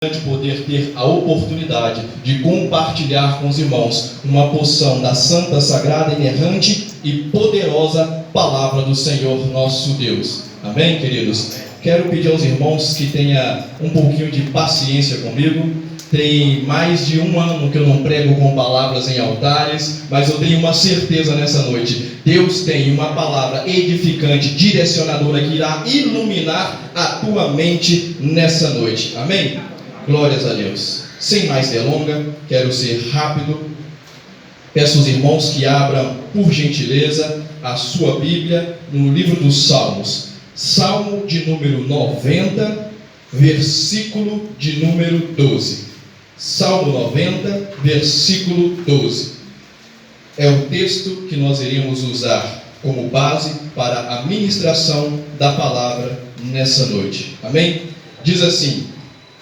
de poder ter a oportunidade de compartilhar com os irmãos uma porção da santa, sagrada, inerrante e poderosa palavra do Senhor nosso Deus. Amém, queridos? Quero pedir aos irmãos que tenham um pouquinho de paciência comigo. Tem mais de um ano que eu não prego com palavras em altares, mas eu tenho uma certeza nessa noite. Deus tem uma palavra edificante, direcionadora, que irá iluminar a tua mente nessa noite. Amém? Glórias a Deus. Sem mais delonga, quero ser rápido. Peço aos irmãos que abram, por gentileza, a sua Bíblia no livro dos Salmos. Salmo de número 90, versículo de número 12. Salmo 90, versículo 12. É o texto que nós iremos usar como base para a ministração da palavra nessa noite. Amém? Diz assim: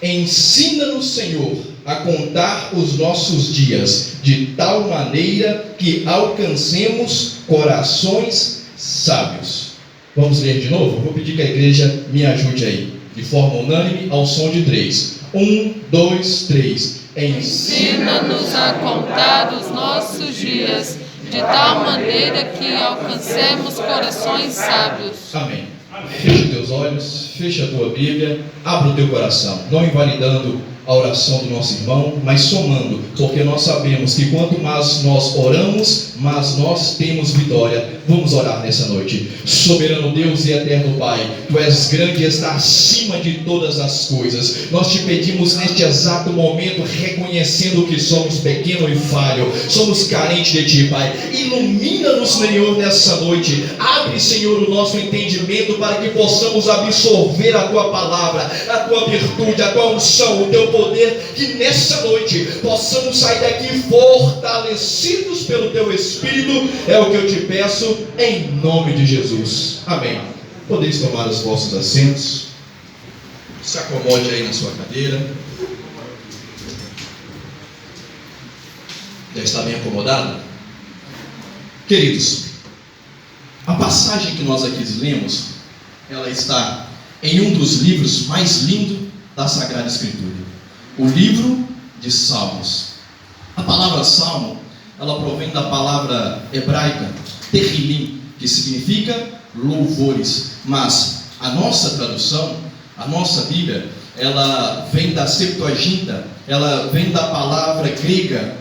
ensina-nos, Senhor, a contar os nossos dias, de tal maneira que alcancemos corações sábios. Vamos ler de novo? Vou pedir que a igreja me ajude aí, de forma unânime, ao som de 3. 1, 2, 3. Ensina-nos a contar os nossos dias, de tal maneira que alcancemos corações sábios. Amém. Fecha teus olhos, fecha a tua Bíblia, abre o teu coração, não invalidando a oração do nosso irmão, mas somando, porque nós sabemos que quanto mais nós oramos, mais nós temos vitória. Vamos orar nessa noite. Soberano Deus e eterno Pai, Tu és grande e está acima de todas as coisas. Nós te pedimos neste exato momento, reconhecendo que somos pequeno e falho, somos carentes de Ti, Pai. Ilumina-nos, Senhor, nessa noite. Abre, Senhor, o nosso entendimento para que possamos absorver a Tua palavra, a Tua virtude, a Tua unção, o Teu poder, que nessa noite possamos sair daqui fortalecidos pelo Teu Espírito. É o que eu te peço, em nome de Jesus. Amém. Podeis tomar os vossos assentos. Se acomode aí na sua cadeira. Já está bem acomodado? Queridos, a passagem que nós aqui lemos, ela está em um dos livros mais lindos da Sagrada Escritura, o livro de Salmos. A palavra salmo, ela provém da palavra hebraica Terrilim, que significa louvores, mas a nossa tradução, a nossa Bíblia, ela vem da Septuaginta, ela vem da palavra grega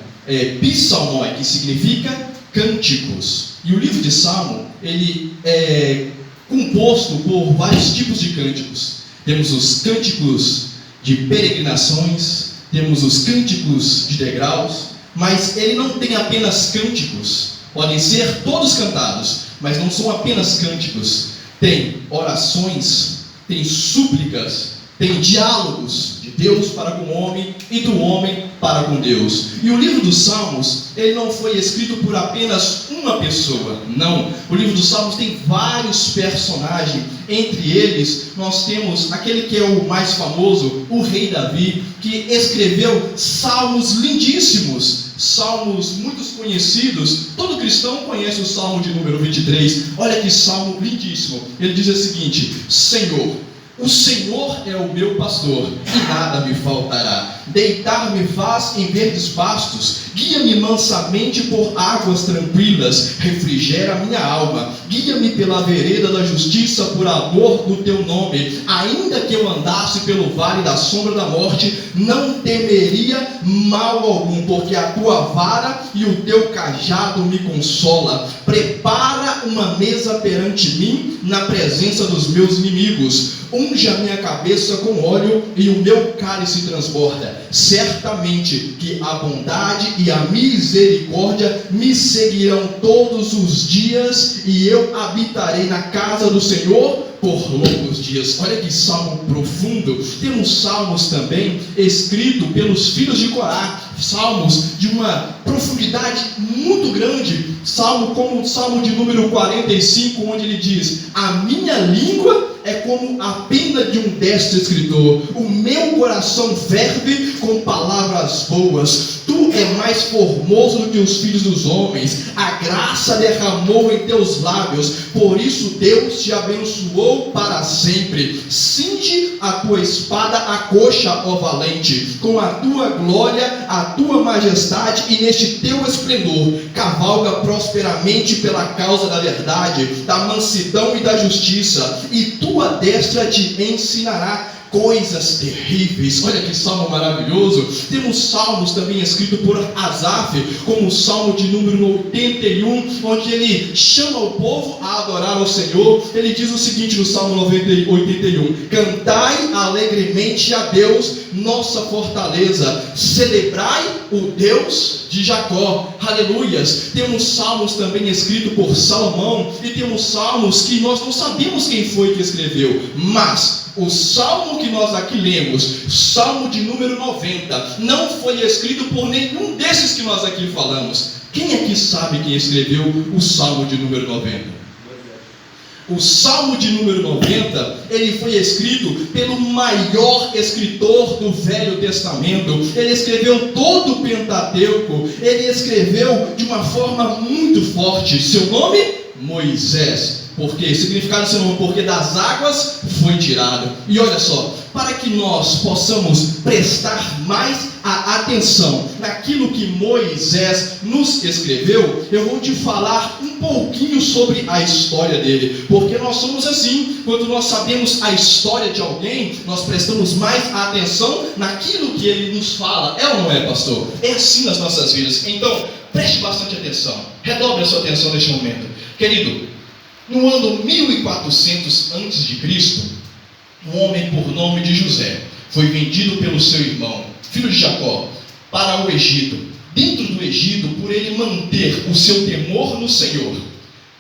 psalmoi, que significa cânticos. E o livro de Salmo, ele é composto por vários tipos de cânticos. Temos os cânticos de peregrinações, temos os cânticos de degraus, mas ele não tem apenas cânticos. Podem ser todos cantados, mas não são apenas cânticos. Tem orações, tem súplicas, tem diálogos de Deus para com o homem e do homem para com Deus. E o livro dos Salmos, ele não foi escrito por apenas uma pessoa, não. O livro dos Salmos tem vários personagens. Entre eles, nós temos aquele que é o mais famoso, o rei Davi, que escreveu salmos lindíssimos, salmos muito conhecidos. Todo cristão conhece o salmo de número 23. Olha que salmo lindíssimo. Ele diz o seguinte: Senhor, o Senhor é o meu pastor, e nada me faltará. Deitar-me faz em verdes pastos, guia-me mansamente por águas tranquilas, refrigera a minha alma. Guia-me pela vereda da justiça, por amor do teu nome. Ainda que eu andasse pelo vale da sombra da morte, não temeria mal algum, porque a tua vara e o teu cajado me consola. Prepara uma mesa perante mim, na presença dos meus inimigos. Unge a minha cabeça com óleo e o meu cálice transborda. Certamente que a bondade e a misericórdia me seguirão todos os dias, e eu habitarei na casa do Senhor por longos dias. Olha que salmo profundo. Temos salmos também escritos pelos filhos de Corá, salmos de uma profundidade muito grande. Salmo como o salmo de número 45, onde ele diz: a minha língua é como a pena de um destro escritor. O meu coração ferve com palavras boas. Tu é mais formoso do que os filhos dos homens. A graça derramou em teus lábios. Por isso Deus te abençoou para sempre. Cinge a tua espada à coxa, ó valente, com a tua glória, a tua majestade, e neste teu esplendor cavalga prosperamente pela causa da verdade, da mansidão e da justiça, e tua destra te ensinará coisas terríveis. Olha que salmo maravilhoso. Temos salmos também escritos por Asaf, como o salmo de número 81, onde ele chama o povo a adorar ao Senhor. Ele diz o seguinte no salmo 81: cantai alegremente a Deus, nossa fortaleza, celebrai o Deus de Jacó. Aleluias. Temos salmos também escritos por Salomão, e temos salmos que nós não sabemos quem foi que escreveu, mas o salmo que nós aqui lemos, salmo de número 90, não foi escrito por nenhum desses que nós aqui falamos. Quem aqui sabe quem escreveu o salmo de número 90? O salmo de número 90, ele foi escrito pelo maior escritor do Velho Testamento. Ele escreveu todo o Pentateuco. Ele escreveu de uma forma muito forte. Seu nome? Moisés. Por quê? Significado do seu nome: porque das águas foi tirado. E olha só, para que nós possamos prestar mais a atenção naquilo que Moisés nos escreveu, eu vou te falar um pouquinho sobre a história dele. Porque nós somos assim, quando nós sabemos a história de alguém, nós prestamos mais atenção naquilo que ele nos fala. É ou não é, pastor? É assim nas nossas vidas. Então, preste bastante atenção. Redobre a sua atenção neste momento. Querido, no ano 1400 a.C., um homem por nome de José foi vendido pelo seu irmão, filho de Jacó, para o Egito. Dentro do Egito, por ele manter o seu temor no Senhor,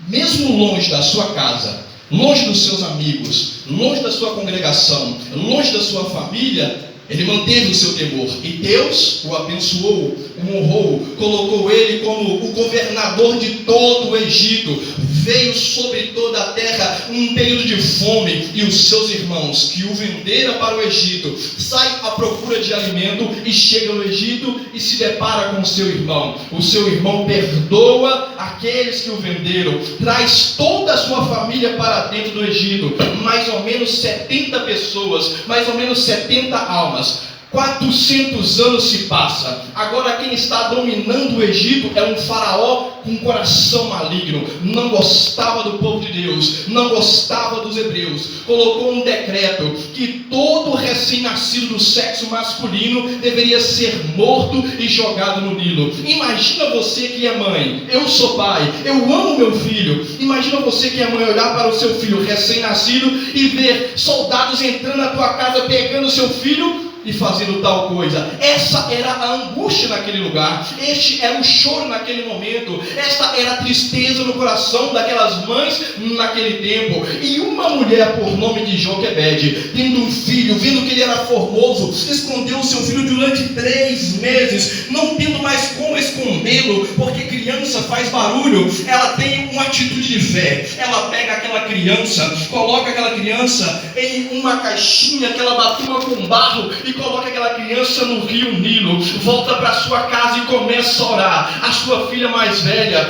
mesmo longe da sua casa, longe dos seus amigos, longe da sua congregação, longe da sua família, ele manteve o seu temor, e Deus o abençoou, o honrou, colocou ele como o governador de todo o Egito. Veio sobre toda a terra um período de fome, e os seus irmãos que o venderam para o Egito saem à procura de alimento e chegam no Egito e se depara com o seu irmão. O seu irmão perdoa aqueles que o venderam, traz toda a sua família para dentro do Egito, mais ou menos 70 pessoas, mais ou menos 70 almas. 400 anos se passa. Agora quem está dominando o Egito é um faraó com coração maligno. Não gostava do povo de Deus, não gostava dos hebreus. Colocou um decreto que todo recém-nascido do sexo masculino deveria ser morto e jogado no Nilo. Imagina você que é mãe. Eu sou pai, eu amo meu filho. Imagina você que é mãe olhar para o seu filho recém-nascido e ver soldados entrando na tua casa, pegando o seu filho e fazendo tal coisa. Essa era a angústia naquele lugar, este era o choro naquele momento, esta era a tristeza no coração daquelas mães naquele tempo. E uma mulher por nome de Joquebede, tendo um filho, vendo que ele era formoso, escondeu o seu filho durante 3 meses, não tendo mais como escondê-lo, porque criança faz barulho. Ela tem uma atitude de fé, ela pega aquela criança, coloca aquela criança em uma caixinha que ela batuma com barro e coloca aquela criança no rio Nilo, volta para sua casa e começa a orar. A sua filha mais velha,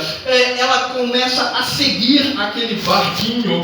ela começa a seguir aquele barquinho,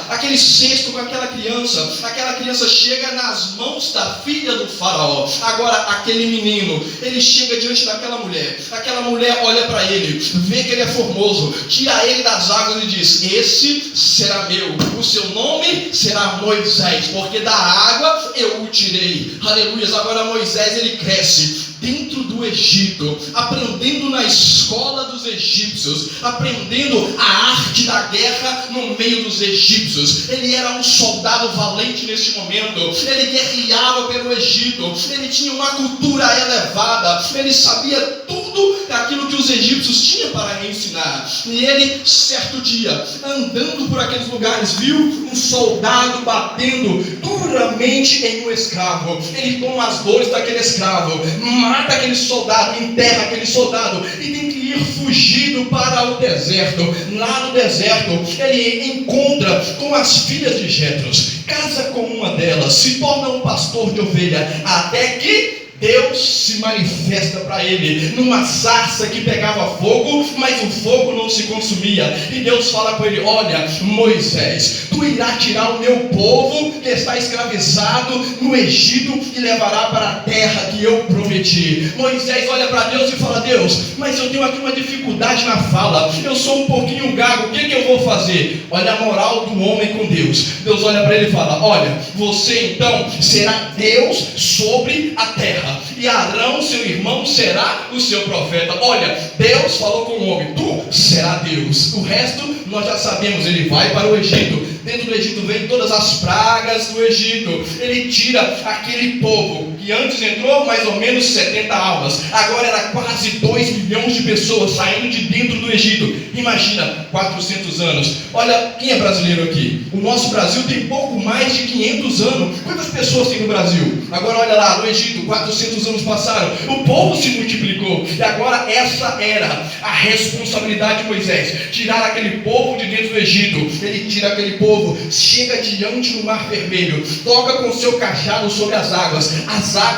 aquele cesto com aquela criança chega nas mãos da filha do faraó. Agora aquele menino, ele chega diante daquela mulher, aquela mulher olha para ele, vê que ele é formoso, tira ele das águas e diz: esse será meu, o seu nome será Moisés, porque da água eu o tirei. Aleluia. Agora Moisés, ele cresce dentro do Egito, aprendendo na escola dos egípcios, aprendendo a arte da guerra no meio dos egípcios. Ele era um soldado valente nesse momento, ele guerreava pelo Egito, ele tinha uma cultura elevada, ele sabia tudo tudo aquilo que os egípcios tinham para ensinar. E ele, certo dia, andando por aqueles lugares, viu um soldado batendo duramente em um escravo. Ele toma as dores daquele escravo, mata aquele soldado, enterra aquele soldado e tem que ir fugido para o deserto. Lá no deserto ele encontra com as filhas de Jetro, casa com uma delas, se torna um pastor de ovelha, até que Deus se manifesta para ele numa sarça que pegava fogo, mas o fogo não se consumia. E Deus fala com ele: olha, Moisés, tu irá tirar o meu povo que está escravizado no Egito e levará para a terra que eu prometi. Moisés olha para Deus e fala: Deus, mas eu tenho aqui uma dificuldade na fala, eu sou um pouquinho gago, o que eu vou fazer? Olha a moral do homem com Deus. Deus olha para ele e fala: olha, você então será Deus sobre a terra, e Arão, seu irmão, será o seu profeta. Olha, Deus falou com o homem: tu será Deus. O resto nós já sabemos. Ele vai para o Egito. Dentro do Egito vem todas as pragas do Egito. Ele tira aquele povo que antes entrou mais ou menos 70 almas, agora era quase 2 milhões de pessoas saindo de dentro do Egito. Imagina, 400 anos. Olha, quem é brasileiro aqui? O nosso Brasil tem pouco mais de 500 anos. Quantas pessoas tem no Brasil? Agora olha lá, no Egito, 400 anos passaram, o povo se multiplicou. E agora essa era a responsabilidade de Moisés: tirar aquele povo de dentro do Egito. Ele tira aquele povo, chega diante do Mar Vermelho, toca com seu cajado sobre as águas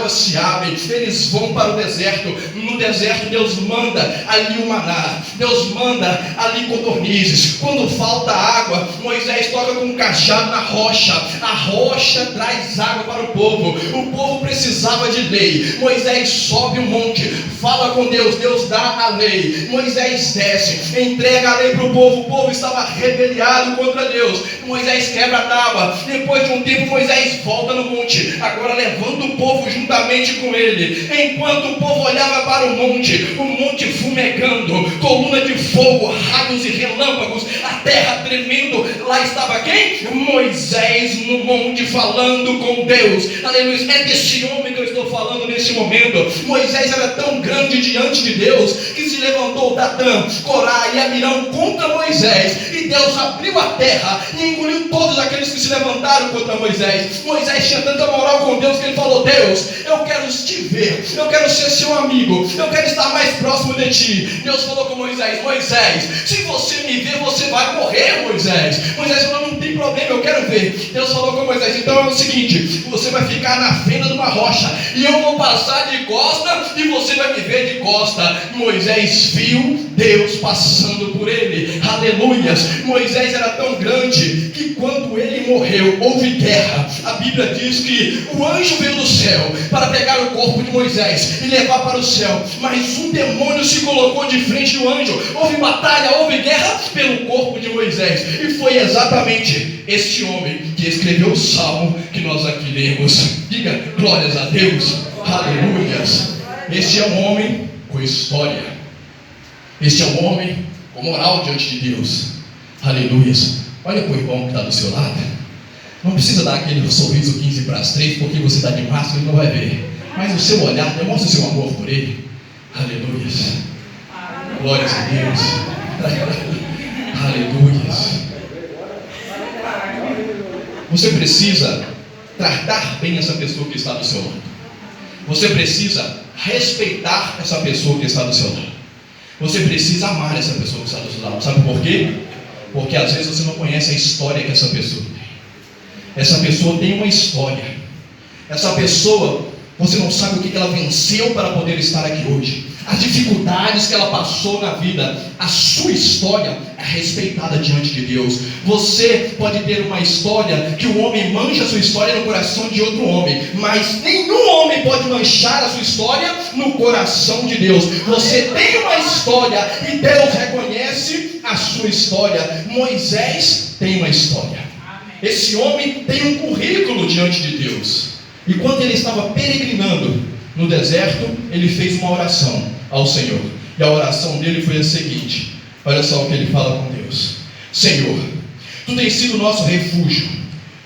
se abrem, eles vão para o deserto. No deserto Deus manda ali o maná, Deus manda ali codornizes. Quando falta água, Moisés toca com um cajado na rocha, a rocha traz água para o povo precisava de lei. Moisés sobe o monte, fala com Deus, Deus dá a lei. Moisés desce, entrega a lei para o povo estava rebeliado contra Deus. Moisés quebra a tábua. Depois de um tempo Moisés volta no monte, agora levando o povo juntamente com ele. Enquanto o povo olhava para o monte fumegando, coluna de fogo, raios e relâmpagos, a terra tremendo. Lá estava quem? Moisés no monte falando com Deus. Aleluia, é desse homem que eu estou falando nesse momento. Moisés era tão grande diante de Deus que se levantou Datã, Corá e Amirão contra Moisés, e Deus abriu a terra e engoliu todos aqueles que se levantaram contra Moisés. Moisés tinha tanta moral com Deus que ele falou: Deus, eu quero te ver, eu quero ser seu amigo, eu quero estar mais próximo de ti. Deus falou com Moisés: Moisés, se você me ver, você vai morrer, Moisés. Moisés falou: não tem problema, eu quero ver. Deus falou com Moisés: então é o seguinte, você vai ficar na fenda de uma rocha, e eu vou passar de costa, e você vai me ver de costa. Moisés viu Deus passando por ele. Aleluias. Moisés era tão grande que quando ele morreu, houve guerra. A Bíblia diz que o anjo veio do céu para pegar o corpo de Moisés e levar para o céu, mas um demônio se colocou de frente do anjo. Houve batalha, houve guerra pelo corpo de Moisés, e foi exatamente este homem que escreveu o salmo que nós aqui lemos. Diga glórias a Deus. Aleluias. Este é um homem com história. Este é um homem com moral diante de Deus. Aleluias. Olha para o irmão que está do seu lado. Não precisa dar aquele sorriso 15 para as 3, porque você está de máscara, ele não vai ver. Mas o seu olhar demonstra o seu amor por ele. Aleluias. Glórias a Deus. Aleluias. Você precisa tratar bem essa pessoa que está do seu lado. Você precisa respeitar essa pessoa que está do seu lado. Você precisa amar essa pessoa que está do seu lado. Sabe por quê? Porque às vezes você não conhece a história que essa pessoa tem. Essa pessoa tem uma história. Essa pessoa, você não sabe o que ela venceu para poder estar aqui hoje. As dificuldades que ela passou na vida. A sua história é respeitada diante de Deus. Você pode ter uma história que o homem mancha a sua história no coração de outro homem, mas nenhum homem pode manchar a sua história no coração de Deus. Você tem uma história e Deus reconhece a sua história. Moisés tem uma história. Esse homem tem um currículo diante de Deus. E quando ele estava peregrinando no deserto, ele fez uma oração ao Senhor. E a oração dele foi a seguinte: olha só o que ele fala com Deus: Senhor, Tu tens sido nosso refúgio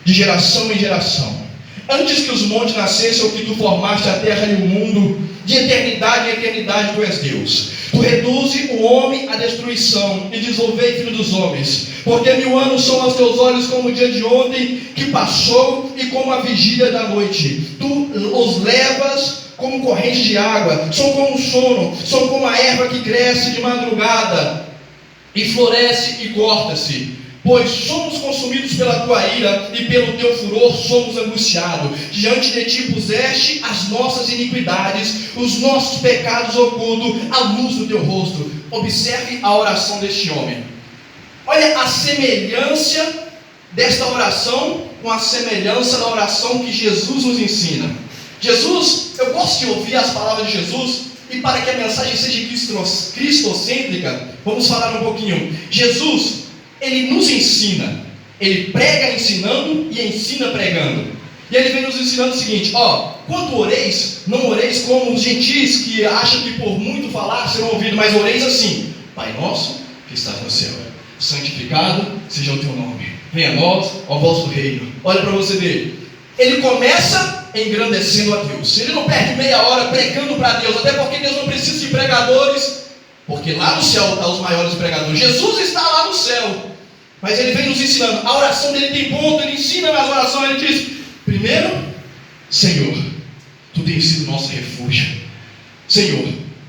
de geração em geração. Antes que os montes nascessem, ou que tu formaste a terra e o mundo, de eternidade em eternidade tu és Deus. Tu reduzes o homem à destruição e desenvolvei filho dos homens. Porque 1000 anos são aos teus olhos como o dia de ontem que passou e como a vigília da noite. Tu os levas como corrente de água, são como o sono, são como a erva que cresce de madrugada e floresce e corta-se. Pois somos consumidos pela tua ira e pelo teu furor somos angustiados. Diante de ti puseste as nossas iniquidades, os nossos pecados ocultos à luz do teu rosto. Observe a oração deste homem. Olha a semelhança desta oração com a semelhança da oração que Jesus nos ensina. Jesus, eu gosto de ouvir as palavras de Jesus, e para que a mensagem seja cristocêntrica, vamos falar um pouquinho. Jesus, ele nos ensina, ele prega ensinando e ensina pregando. E ele vem nos ensinando o seguinte: quando oreis, não oreis como os gentios que acham que por muito falar serão ouvidos, mas oreis assim: Pai nosso que estás no céu, santificado seja o teu nome, venha a nós o vosso reino. Olha para você ver, ele começa engrandecendo a Deus. Ele não perde meia hora pregando para Deus, até porque Deus não precisa de pregadores, porque lá no céu estão os maiores pregadores. Jesus está lá no céu, mas ele vem nos ensinando. A oração dele tem ponto, ele ensina nas orações. Ele diz: primeiro, Senhor, tu tens sido nosso refúgio. Senhor,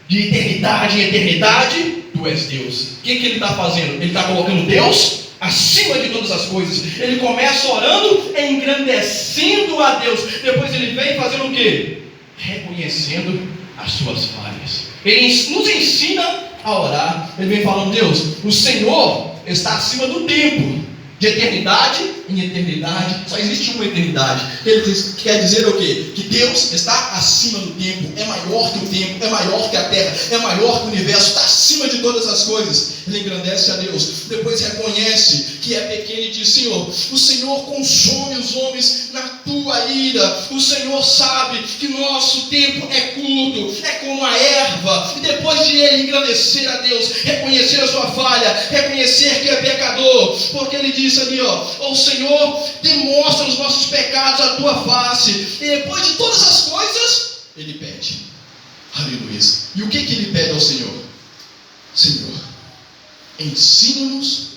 de eternidade em eternidade tu és Deus. O que ele está fazendo? Ele está colocando Deus acima de todas as coisas. Ele começa orando, engrandecendo a Deus. Depois ele vem fazendo o quê? Reconhecendo as suas falhas. Ele nos ensina a orar. Ele vem falando: Deus, o Senhor está acima do tempo. De eternidade em eternidade, só existe uma eternidade. Ele quer dizer o quê? Que Deus está acima do tempo, é maior que o tempo, é maior que a terra, é maior que o universo, está acima de todas as coisas. Ele engrandece a Deus, depois reconhece que é pequeno e diz: Senhor, o Senhor consome os homens na tua ira. O Senhor sabe que nosso tempo é curto, é como a erva. E depois de ele engrandecer a Deus, reconhecer a sua falha, reconhecer que é pecador, porque ele diz ali, o Senhor demonstra os nossos pecados à tua face, e depois de todas as coisas ele pede, aleluia. E o que ele pede ao Senhor? Senhor, ensina-nos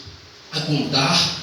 a contar